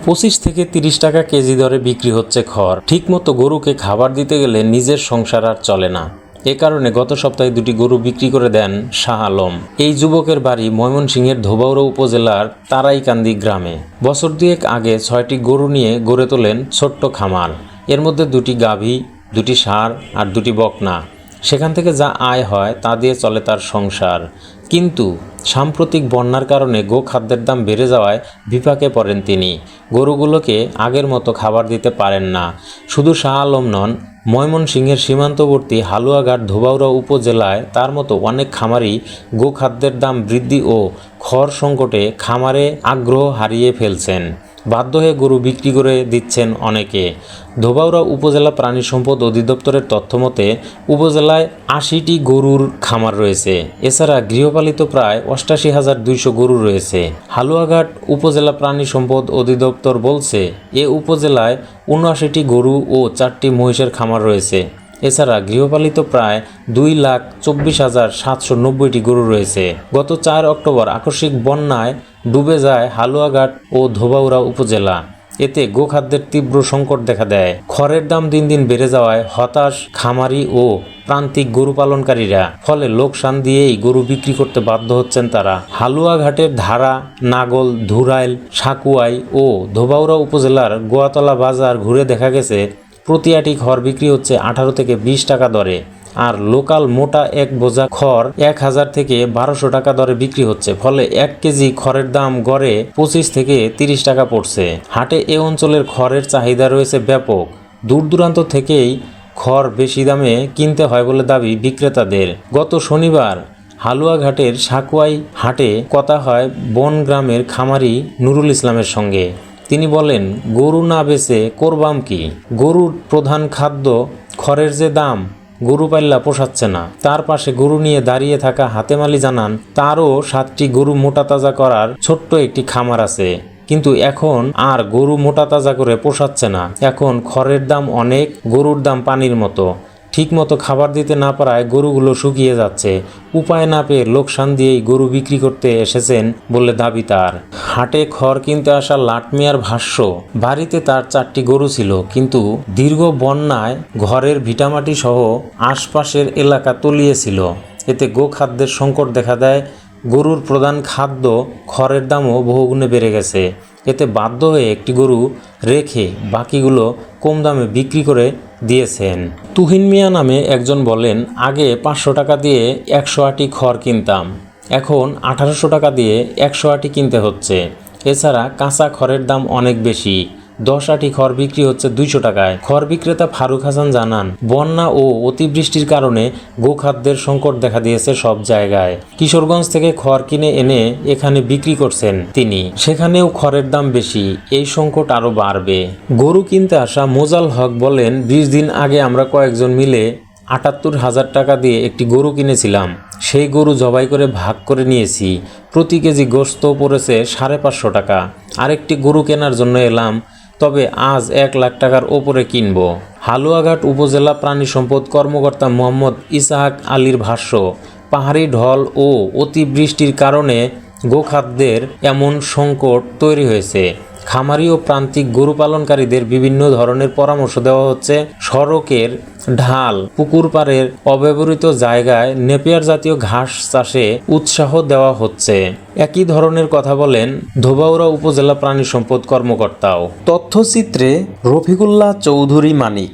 25 থেকে 30 টাকা কেজি দরে বিক্রি হচ্ছে খড়। ঠিকমতো গরুকে খাবার দিতে গেলে নিজের সংসার আর চলে না। এ কারণে গত সপ্তাহে 2টি গরু বিক্রি করে দেন শাহ আলম। এই যুবকের বাড়ি ময়মনসিংহের ধোবাউড়া উপজেলার তারাইকান্দি গ্রামে। বছর দুয়েক আগে 6টি গরু নিয়ে গড়ে তোলেন ছোট্ট খামার। এর মধ্যে 2টি গাভী, 2টি ষাঁড় আর 2টি বকনা। সেখান থেকে যা আয় হয় তা দিয়ে চলে তার সংসার। কিন্তু সাম্প্রতিক বন্যার কারণে গোখাদ্যের দাম বেড়ে যাওয়ায় বিপাকে পড়েন তিনি। গরুগুলোকে আগের মতো খাবার দিতে পারেন না। শুধু শাহ আলম নন, ময়মনসিংহের সীমান্তবর্তী হালুয়াঘাট ধোবাউড়া উপজেলায় তার মতো অনেক খামারি গোখাদ্যের দাম বৃদ্ধি ও খড় সংকটে খামারে আগ্রহ হারিয়ে ফেলছেন। বাধ্য হয়ে গরু বিক্রি করে দিচ্ছেন অনেকে। ধোবাউড়া উপজেলা প্রাণী সম্পদ অধিদপ্তরের তথ্যমতে উপজেলায় 80টি গরুর খামার রয়েছে। এছাড়া গৃহপালিত প্রায় 88,200 গরু রয়েছে। হালুয়াঘাট উপজেলা প্রাণী সম্পদ অধিদপ্তর বলছে, এ উপজেলায় 79টি গরু ও 4টি মহিষের খামার রয়েছে। এছাড়া গৃহপালিত প্রায় 2,24,790টি গরু রয়েছে। গত 4 অক্টোবর আকস্মিক বন্যায় ডুবে যায় হালুয়াঘাট ও ধোবাউড়া উপজেলা। এতে গোখাদ্যের তীব্র সংকট দেখা দেয়। খড়ের দাম দিন দিন বেড়ে যাওয়ায় হতাশ খামারি ও প্রান্তিক গরু পালনকারীরা। ফলে লোকসান দিয়েই গরু বিক্রি করতে বাধ্য হচ্ছেন তারা। হালুয়াঘাটের ধারা, নাগল, ধুরাইল, সাকুয়াই ও ধোবাউড়া উপজেলার গোয়াতলা বাজার ঘুরে দেখা গেছে প্রতি আটি খড় বিক্রি হচ্ছে 18 থেকে 20 টাকা দরে। আর লোকাল মোটা এক বোঝা খড় 1000 থেকে 1200 টাকা দরে বিক্রি হচ্ছে। ফলে 1 কেজি খড়ের দাম গড়ে 25 থেকে 30 টাকা পড়ছে। হাটে এ অঞ্চলের খড়ের চাহিদা রয়েছে ব্যাপক। দূর দূরান্ত থেকেই খড় বেশি দামে কিনতে হয় বলে দাবি বিক্রেতাদের। গত শনিবার হালুয়াঘাটের সাকুয়াই হাটে কথা হয় বনগ্রামের খামারি নুরুল ইসলামের সঙ্গে। তিনি বলেন, গরু না বেচে করবাম কি? গরুর প্রধান খাদ্য খড়ের যে দাম, গরু পাল্লা পোষাচ্ছে না। তার পাশে গরু নিয়ে দাঁড়িয়ে থাকা হাতেম আলী জানান, তারও 7টি গরু মোটা তাজা করার ছোট্ট একটি খামার আছে, কিন্তু এখন আর গরু মোটা তাজা করে পোষাচ্ছে না। এখন খড়ের দাম অনেক, গরুর দাম পানির মতো। ঠিকমতো খাবার দিতে না পারায় গরুগুলো শুকিয়ে যাচ্ছে। উপায় না পেয়ে লোকসান দিয়েই গরু বিক্রি করতে এসেছেন বলে দাবি তার। হাটে খড় কিনতে আসা লাট মিয়ার ভাষ্য, বাড়িতে তার 4টি গরু ছিল, কিন্তু দীর্ঘ বন্যায় ঘরের ভিটামাটি সহ আশপাশের এলাকা তলিয়েছিল। এতে গোখাদ্যের সংকট দেখা দেয়। গরুর প্রধান খাদ্য খড়ের দামও বহুগুণে বেড়ে গেছে। এতে বাধ্য হয়ে একটি গরু রেখে বাকিগুলো কম দামে বিক্রি করে দিয়েছেন। তুহিন মিয়া নামে একজন বলেন, আগে 500 টাকা দিয়ে 100 আটি খড় কিনতাম, এখন 1800 টাকা দিয়ে 100 আটি কিনতে হচ্ছে। এছাড়া কাঁচা খড়ের দাম অনেক বেশি। 10 আটি খড় বিক্রি হচ্ছে 200 টাকায়। খড় বিক্রেতা ফারুক হাসান জানান, বন্যা ও অতিবৃষ্টির কারণে গোখাদ্যের সংকট দেখা দিয়েছে সব জায়গায়। কিশোরগঞ্জ থেকে খড় কিনে এনে এখানে বিক্রি করছেন তিনি, সেখানেও খড়ের দাম বেশি। এই সংকট আরও বাড়বে। গরু কিনতে আসা মোজাল হক বলেন, 20 দিন আগে আমরা কয়েকজন মিলে 78,000 টাকা দিয়ে একটি গরু কিনেছিলাম। সেই গরু জবাই করে ভাগ করে নিয়েছি। প্রতি কেজি গোশত পড়েছে 550 টাকা। আরেকটি গরু কেনার জন্য এলাম, তবে আজ 1 লাখ টাকার ওপরে কিনব। হালুয়াঘাট উপজেলা প্রাণী সম্পদ কর্মকর্তা মোহাম্মদ ইসাহাক আলীর ভাষ্য, পাহাড়ি ঢল ও অতিবৃষ্টির কারণে গোখাদ্যের এমন সংকট তৈরি হয়েছে। খামারি ও প্রান্তিক গরু পালনকারীদের বিভিন্ন ধরনের পরামর্শ দেওয়া হচ্ছে। সড়কের ঢাল, পুকুর পাড়ের অব্যবহৃত জায়গায় নেপিয়ার জাতীয় ঘাস চাষে উৎসাহ দেওয়া হচ্ছে। একই ধরনের কথা বলেন ধোবাউড়া উপজেলা প্রাণী সম্পদ কর্মকর্তাও। তথ্যচিত্রে রফিকুল্লাহ চৌধুরী মানিক।